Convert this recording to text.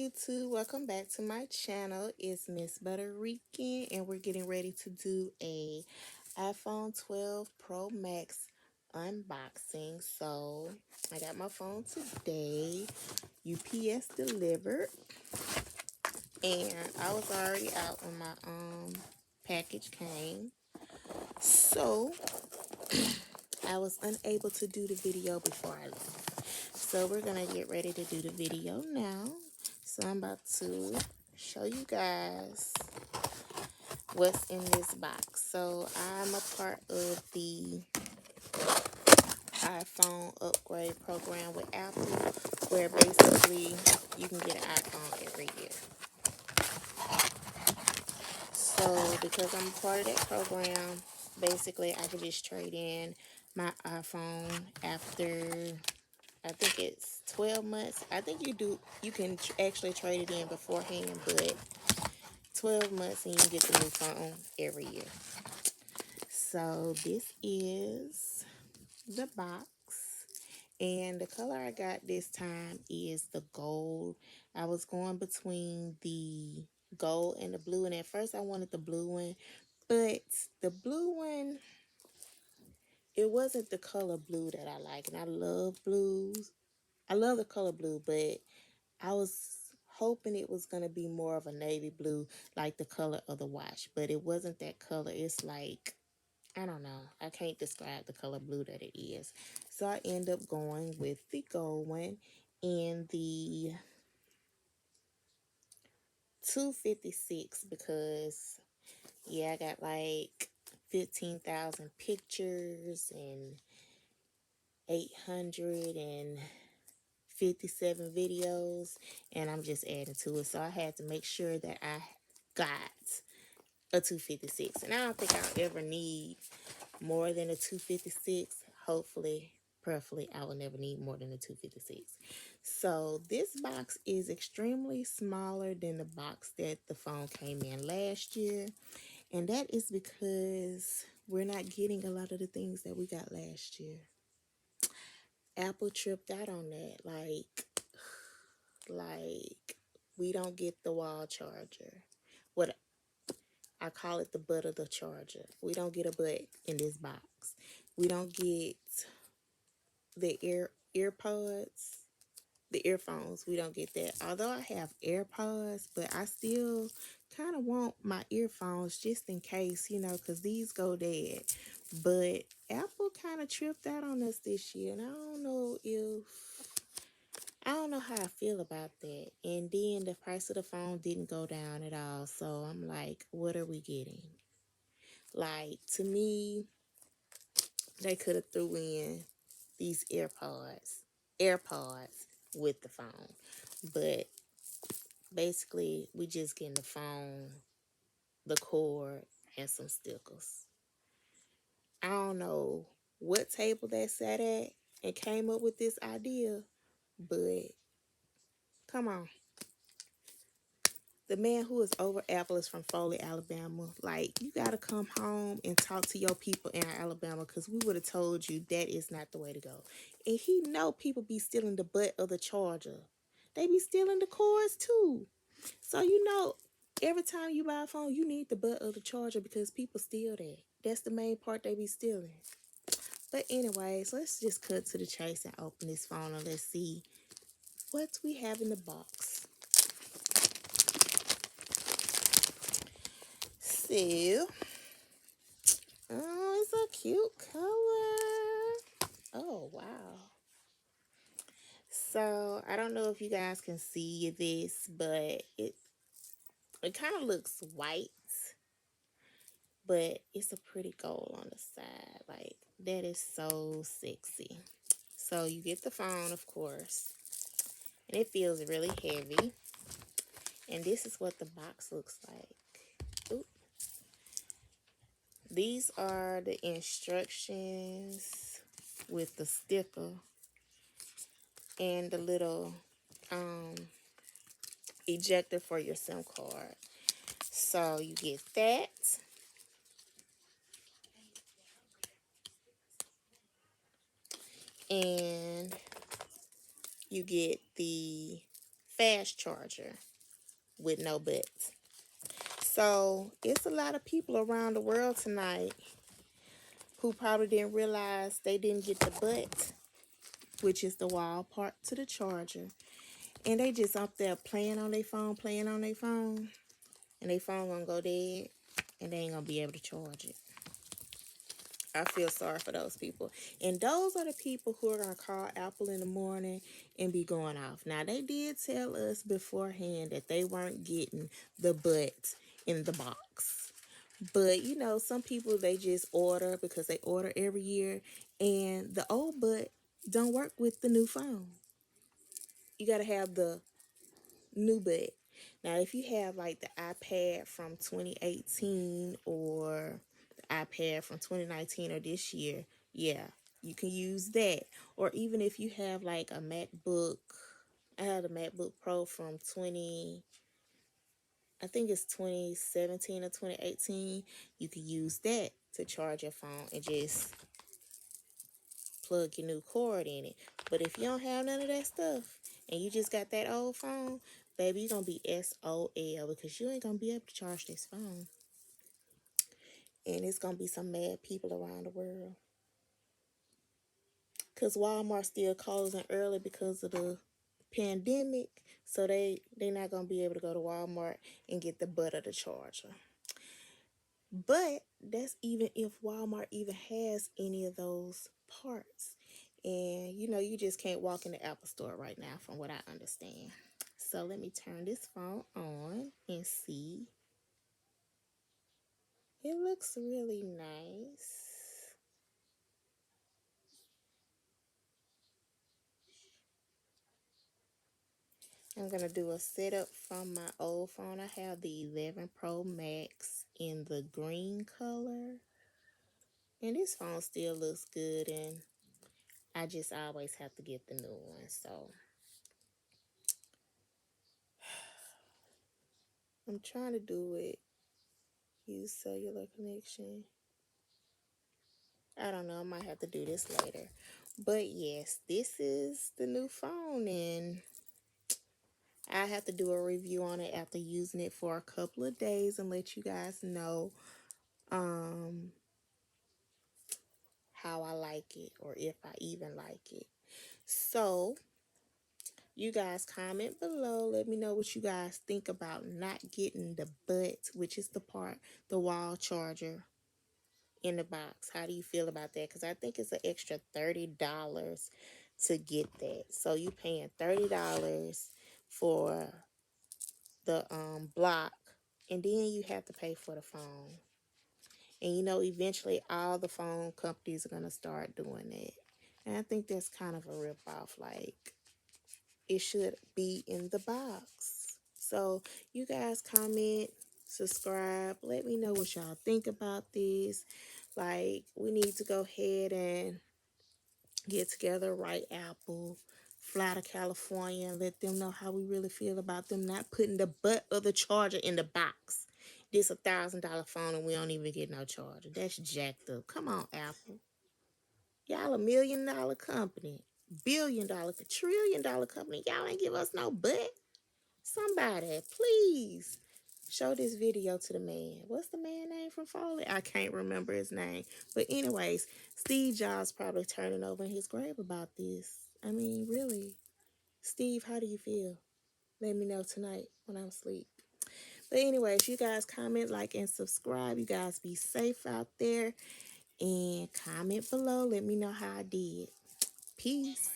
YouTube, welcome back to my channel. It's Miss Butterican, and we're getting ready to do a iPhone 12 Pro Max unboxing. So I got my phone today, UPS delivered, and I was already out when my package came. So I was unable to do the video before I left. So we're gonna get ready to do the video now. So I'm about to show you guys what's in this box. So I'm a part of the iPhone upgrade program with Apple, where basically you can get an iPhone every year. So because I'm a part of that program, basically I can just trade in my iPhone after, I think it's 12 months. I think you can actually trade it in beforehand, but 12 months and you can get the new phone every year. So this is the box, and the color I got this time is the gold. I was going between the gold and the blue, and at first I wanted the blue one, but the blue one, it wasn't the color blue that I like, and I love blues. I love the color blue, but I was hoping it was going to be more of a navy blue, like the color of the watch, but it wasn't that color. It's like, I don't know. I can't describe the color blue that it is. So I end up going with the gold one and the 256 because, yeah, I got like 15,000 pictures and 857 videos, and I'm just adding to it. So I had to make sure that I got a 256, and I don't think I'll ever need more than a 256. Hopefully, preferably, I will never need more than a 256. So this box is extremely smaller than the box that the phone came in last year, and that is because we're not getting a lot of the things that we got last year. Apple tripped out on that. Like we don't get the wall charger. What I call it, the butt of the charger. We don't get a butt in this box. We don't get the earpods, the earphones. We don't get that. Although I have AirPods, but I still kind of want my earphones just in case, because these go dead. But Apple kind of tripped out on us this year, and I don't know how I feel about that. And then the price of the phone didn't go down at all. So I'm like, what are we getting? Like, to me, they could have threw in these AirPods with the phone. But basically, we just getting the phone, the cord, and some stickers. I don't know what table they sat at and came up with this idea, but come on. The man who is over Apple is from Foley, Alabama. Like, you got to come home and talk to your people in Alabama, because we would have told you that is not the way to go. And he know people be stealing the butt of the charger. They be stealing the cords too. So, every time you buy a phone, you need the butt of the charger because people steal that. That's the main part they be stealing. But anyways, let's just cut to the chase and open this phone, and let's see what we have in the box. So, oh, it's a cute color. Oh, wow. So, I don't know if you guys can see this, but it kind of looks white, but it's a pretty gold on the side. Like, that is so sexy. So, you get the phone, of course, and it feels really heavy. And this is what the box looks like. Ooh. These are the instructions with the sticker and the little ejector for your SIM card. So you get that. And you get the fast charger with no butts. So it's a lot of people around the world tonight who probably didn't realize they didn't get the butt, which is the wall part to the charger. And they just up there playing on their phone, and their phone gonna go dead, and they ain't gonna be able to charge it. I feel sorry for those people. And those are the people who are going to call Apple in the morning and be going off. Now, they did tell us beforehand that they weren't getting the butt in the box. But, you know, some people, they just order because they order every year. And the old butt don't work with the new phone. You got to have the new butt. Now, if you have like the iPad from 2018 or the iPad from 2019 or this year, yeah, you can use that. Or even if you have like a MacBook, I had a MacBook Pro from I think it's 2017 or 2018, you can use that to charge your phone and just plug your new cord in it. But if you don't have none of that stuff and you just got that old phone, baby, you're going to be SOL because you ain't going to be able to charge this phone. And it's going to be some mad people around the world. Because Walmart still closing early because of the pandemic. So they're not going to be able to go to Walmart and get the butt of the charger. But that's even if Walmart even has any of those parts. And, you know, you just can't walk in the Apple store right now from what I understand. So let me turn this phone on and see. It looks really nice. I'm going to do a setup from my old phone. I have the 11 Pro Max in the green color. And this phone still looks good, and I just always have to get the new one. So I'm trying to do it. Use cellular connection. I don't know. I might have to do this later. But yes, this is the new phone, and I have to do a review on it after using it for a couple of days and let you guys know how I like it or if I even like it. So you guys comment below. Let me know what you guys think about not getting the butt, which is the part, the wall charger in the box. How do you feel about that? Because I think it's an extra $30 to get that. So you paying $30 for the block, and then you have to pay for the phone. And you know, eventually all the phone companies are gonna start doing that. And I think that's kind of a rip off. Like, it should be in the box. So you guys comment, subscribe, let me know what y'all think about this. Like, we need to go ahead and get together, write Apple, fly to California, and let them know how we really feel about them not putting the butt of the charger in the box. This $1,000 phone and we don't even get no charger. That's jacked up. Come on, Apple. Y'all $1 million company, $1 billion, $1 trillion company. Y'all ain't give us no butt. Somebody, please show this video to the man. What's the man name from Foley? I can't remember his name. But anyways, Steve Jobs probably turning over in his grave about this. I mean, really. Steve, how do you feel? Let me know tonight when I'm asleep. But anyways, you guys comment, like, and subscribe. You guys be safe out there. And comment below. Let me know how I did. Peace.